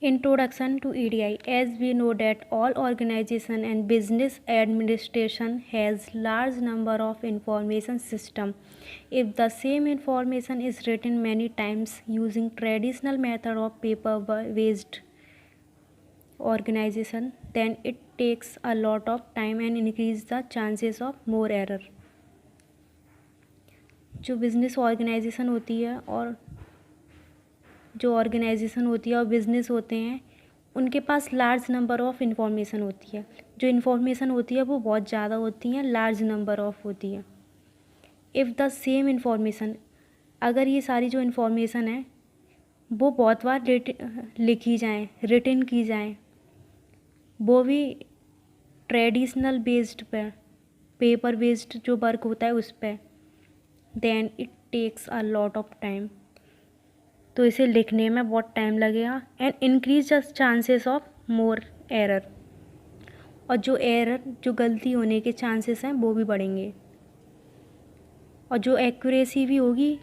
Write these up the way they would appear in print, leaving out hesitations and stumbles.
Introduction to EDI. As we know that all organization and business administration has large number of information system. If the same information is written many times using traditional method of paper based organization, then it takes a lot of time and increase the chances of more error. जो business organisation होती है और business होते हैं, उनके पास large number of information होती है. जो इन्फॉर्मेशन होती है वो बहुत ज़्यादा होती है, लार्ज नंबर ऑफ होती है. इफ़ द सेम इन्फॉर्मेशन, अगर ये सारी जो इन्फॉर्मेशन है वो बहुत बार लिखी जाए, रिटन की जाए, वो भी ट्रेडिशनल बेस्ड पे, पेपर बेस्ड जो वर्क होता है उस पर, then it takes a lot of time. तो इसे लिखने में बहुत टाइम लगेगा and increase the chances of more error. और जो गलती होने के चांसेस हैं वो भी बढ़ेंगे और जो एक्यूरेसी भी होगी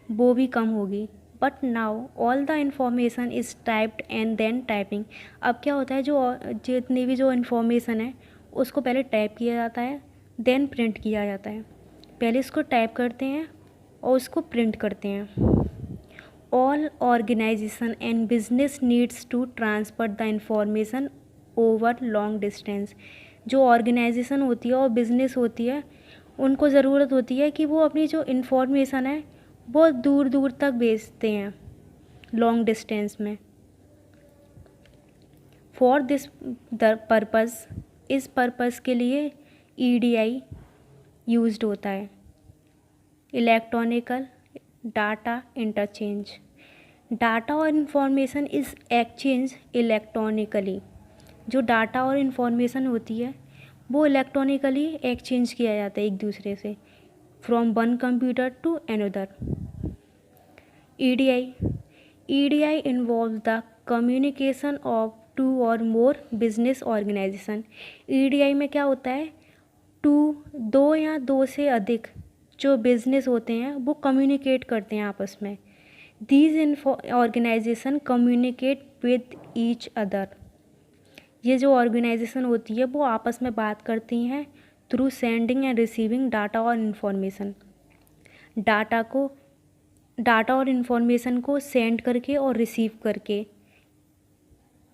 वो भी कम होगी. But now all the information is typed and then typing. अब क्या होता है, जो जितनी भी जो इन्फॉर्मेशन है उसको पहले टाइप किया जाता है, देन प्रिंट किया जाता है. पहले इसको टाइप करते हैं और उसको प्रिंट करते हैं. All organization and business needs to transfer the information over long distance. जो ऑर्गेनाइजेशन होती है और बिज़नेस होती है उनको ज़रूरत होती है कि वो अपनी जो इन्फॉर्मेशन है वो दूर दूर तक भेजते हैं लॉन्ग डिस्टेंस में. फॉर दिस द पर्पज़, इस पर्पज़ के लिए EDI यूज्ड होता है. Electronical data interchange. डाटा और इन्फॉर्मेशन इज़ एक्सचेंज इलेक्ट्रॉनिकली. जो डाटा और इन्फॉर्मेशन होती है वो इलेक्ट्रॉनिकली एक्सचेंज किया जाता है एक दूसरे से, from one computer to another. EDI involve the communication of 2 और मोर बिजनेस ऑर्गेनाइजेशन. EDI में क्या होता है, 2 या 2 से अधिक जो बिज़नेस होते हैं वो कम्युनिकेट करते हैं आपस में. These organisation communicate with each other. ये जो ऑर्गेनाइजेशन होती है वो आपस में बात करती हैं through sending and receiving data और इन्फॉर्मेशन. डाटा और इन्फॉर्मेशन को सेंड करके और रिसीव करके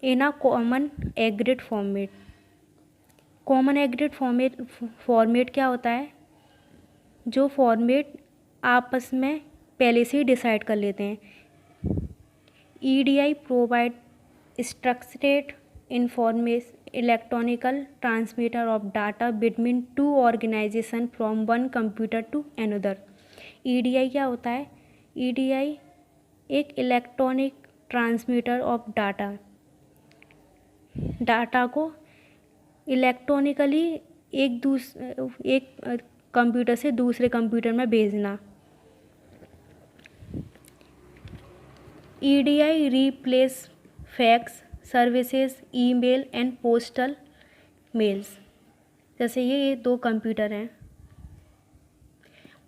in a common agreed format. Common agreed format क्या होता है, जो फॉर्मेट आपस में पहले से ही डिसाइड कर लेते हैं. EDI provide structured information electronical transmitter of data between 2 organisation from one computer to another. EDI क्या होता है, EDI एक इलेक्ट्रॉनिक ट्रांसमीटर ऑफ डाटा को इलेक्ट्रॉनिकली एक कंप्यूटर से दूसरे कंप्यूटर में भेजना. EDI replace fax services, email and postal mails. जैसे ये 2 कंप्यूटर हैं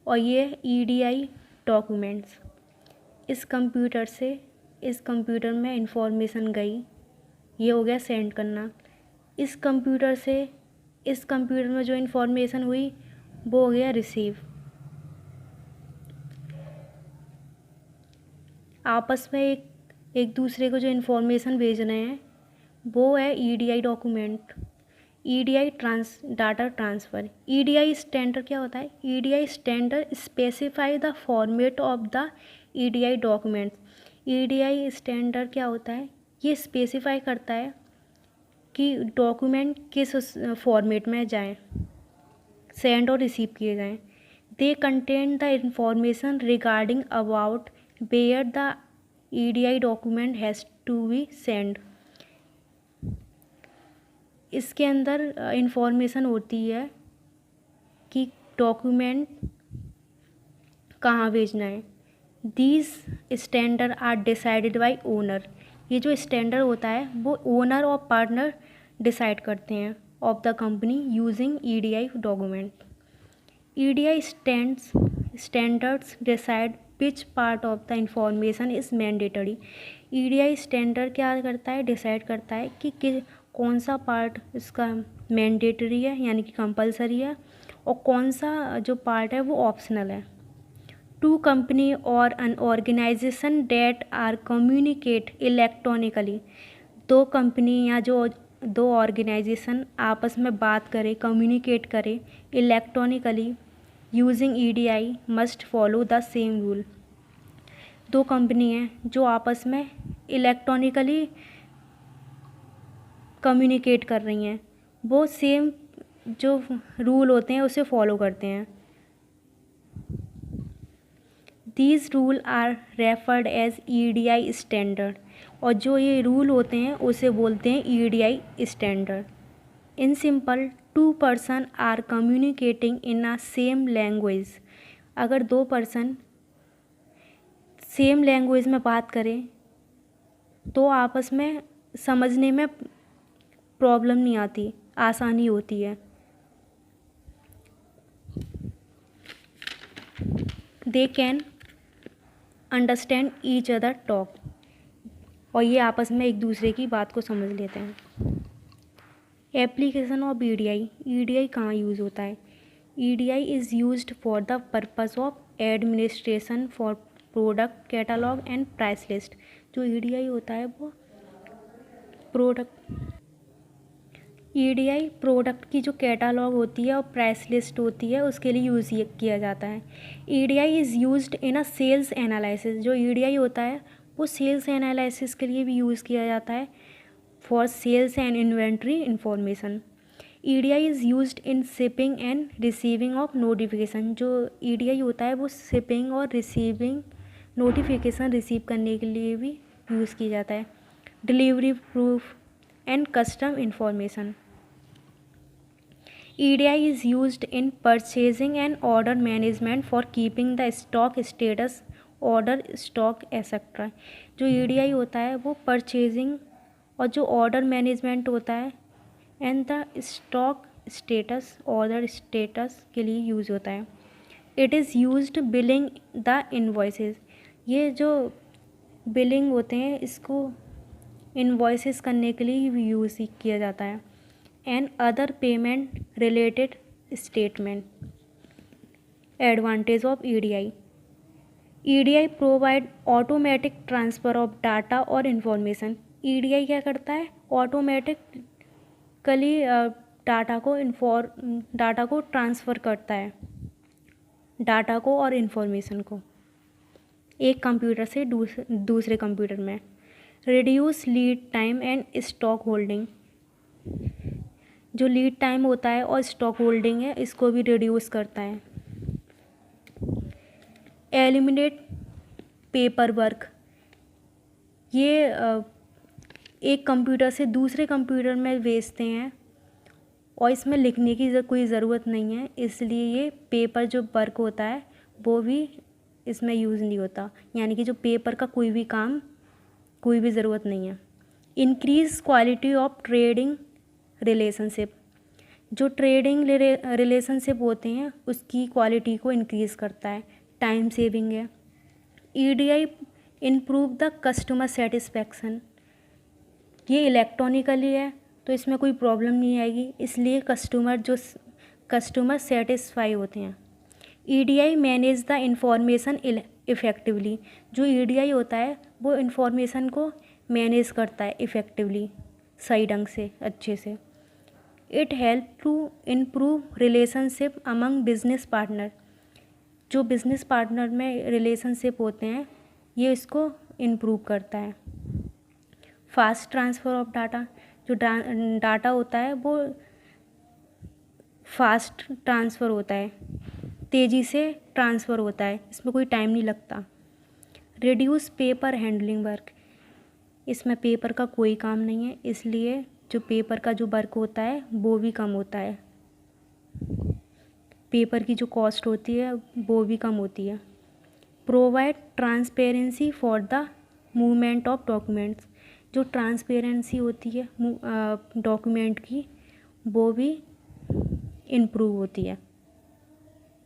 और ये EDI डॉक्यूमेंट्स. इस कंप्यूटर में इंफॉर्मेशन गई, ये हो गया सेंड करना. इस कंप्यूटर से इस कंप्यूटर में जो इंफॉर्मेशन हुई वो हो गया रिसीव. आपस में एक दूसरे को जो इन्फॉर्मेशन भेज रहे हैं वो है EDI document. EDI data transfer. EDI standard क्या होता है, EDI standard specify the format of the EDI documents. EDI standard क्या होता है, ये स्पेसिफाई करता है कि डॉक्यूमेंट किस फॉर्मेट में जाएं, सेंड और रिसीव किए जाएं. They contain the information regarding about where the EDI document has to be send. इसके अंदर इंफॉर्मेशन होती है कि डॉक्यूमेंट कहाँ भेजना है. These standard are decided by owner. ये जो स्टैंडर्ड होता है वो ओनर और पार्टनर डिसाइड करते हैं of the company using EDI document. EDI standards decide which part of the information is mandatory. EDI standard क्या करता है, डिसाइड करता है कि कौन सा पार्ट इसका मैंडेटरी है यानी कि कंपलसरी है और कौन सा जो पार्ट है वो ऑप्शनल है। टू कंपनी और an organisation that are communicate electronically, दो कंपनी या जो दो ऑर्गेनाइजेशन आपस में बात करें, कम्युनिकेट करें electronically using EDI must follow the same rule. दो कंपनी हैं जो आपस में इलेक्ट्रॉनिकली कम्युनिकेट कर रही हैं, वो सेम जो रूल होते हैं उसे फॉलो करते हैं। These rule are referred as EDI standard, और जो ये रूल होते हैं उसे बोलते हैं EDI standard. In simple, two person are communicating in a same language. अगर दो पर्सन सेम लैंग्वेज में बात करें तो आपस में समझने में प्रॉब्लम नहीं आती, आसानी होती है। They can understand each other talk, और ये आपस में एक दूसरे की बात को समझ लेते हैं। एप्लीकेशन ऑफ ईडीआई, ईडीआई कहाँ यूज़ होता है? EDI is used for the purpose of administration for product catalogue and price list. जो ईडीआई होता है वो ईडीआई प्रोडक्ट की जो कैटलॉग होती है और प्राइस लिस्ट होती है उसके लिए यूज़ किया जाता है। EDI is used in a sales analysis. जो ईडीआई होता है वो सेल्स एनालिसिस के लिए भी यूज़ किया जाता है for sales and inventory information. EDI is used in shipping and receiving of notification. जो ईडीआई होता है वो शिपिंग और रिसीविंग नोटिफिकेशन रिसीव करने के लिए भी यूज़ किया जाता है। Delivery proof and custom information. EDI is used in purchasing and order management for keeping the stock status, order stock etc. जो EDI होता है वो परचेजिंग और जो ऑर्डर मैनेजमेंट होता है and the stock status, order status के लिए यूज़ होता है। It is used billing the invoices. ये जो बिलिंग होते हैं इसको इन्वॉइसेस करने के लिए भी यूज़ किया जाता है। And other payment related statement. Advantage of EDI, EDI provide automatic transfer of data और इन्फॉर्मेशन। ईडीआई क्या करता है, ऑटोमेटिकली डाटा को ट्रांसफ़र करता है, डाटा को और इन्फॉर्मेशन को एक कंप्यूटर से दूसरे कंप्यूटर में। Reduce lead time and stock holding. जो लीड टाइम होता है और स्टॉक होल्डिंग है इसको भी रिड्यूस करता है। Eliminate paper work. ये एक कंप्यूटर से दूसरे कंप्यूटर में भेजते हैं और इसमें लिखने की कोई ज़रूरत नहीं है, इसलिए ये पेपर जो वर्क होता है वो भी इसमें यूज़ नहीं होता, यानी कि जो पेपर का कोई भी काम, कोई भी ज़रूरत नहीं है। Increase quality of trading relationship. जो ट्रेडिंग रिलेशनशिप होते हैं उसकी क्वालिटी को इंक्रीज़ करता है। टाइम सेविंग है। EDI improve the customer satisfaction. ये इलेक्ट्रॉनिकली है तो इसमें कोई प्रॉब्लम नहीं आएगी, इसलिए कस्टमर सेटिस्फाई होते हैं। EDI manage the information effectively. जो ईडीआई होता है वो इंफॉर्मेशन को मैनेज करता है इफ़ेक्टिवली, सही ढंग से, अच्छे से। It help to improve relationship among business partner. जो बिजनेस पार्टनर में रिलेशनशिप होते हैं ये इसको इम्प्रूव करता है। Fast transfer of data. जो डाटा होता है वो फास्ट ट्रांसफ़र होता है, तेज़ी से ट्रांसफ़र होता है, इसमें कोई टाइम नहीं लगता। Reduce paper handling work. इसमें पेपर का कोई काम नहीं है, इसलिए जो पेपर का जो वर्क होता है वो भी कम होता है, पेपर की जो कॉस्ट होती है वो भी कम होती है। Provide transparency for the movement of documents. जो ट्रांसपेरेंसी होती है डॉक्यूमेंट की वो भी इम्प्रूव होती है।